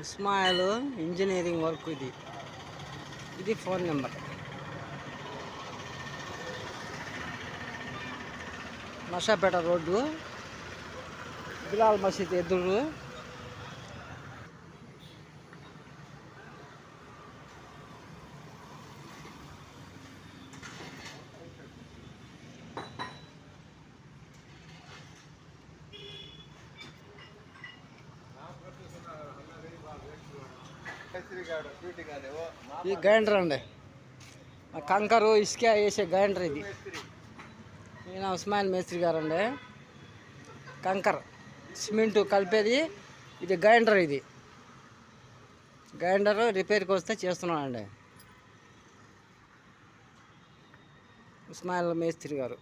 Ismail engineering work ఇది phone number. Nashapeta road, Bilal మసీద్ ఎదురు. ఈ గ్రైండర్ అండి, కంకరు ఇసుక వేసే గ్రైండర్ ఇది. ఈయన ఉస్మాయిల్ మేస్త్రి గారు అండి. కంకర్ సిమెంటు కలిపేది ఇది గ్రైండర్. ఇది గ్రైండర్ రిపేర్కి వస్తే చేస్తున్నానండి ఉస్మాయిల్ మేస్త్రి గారు.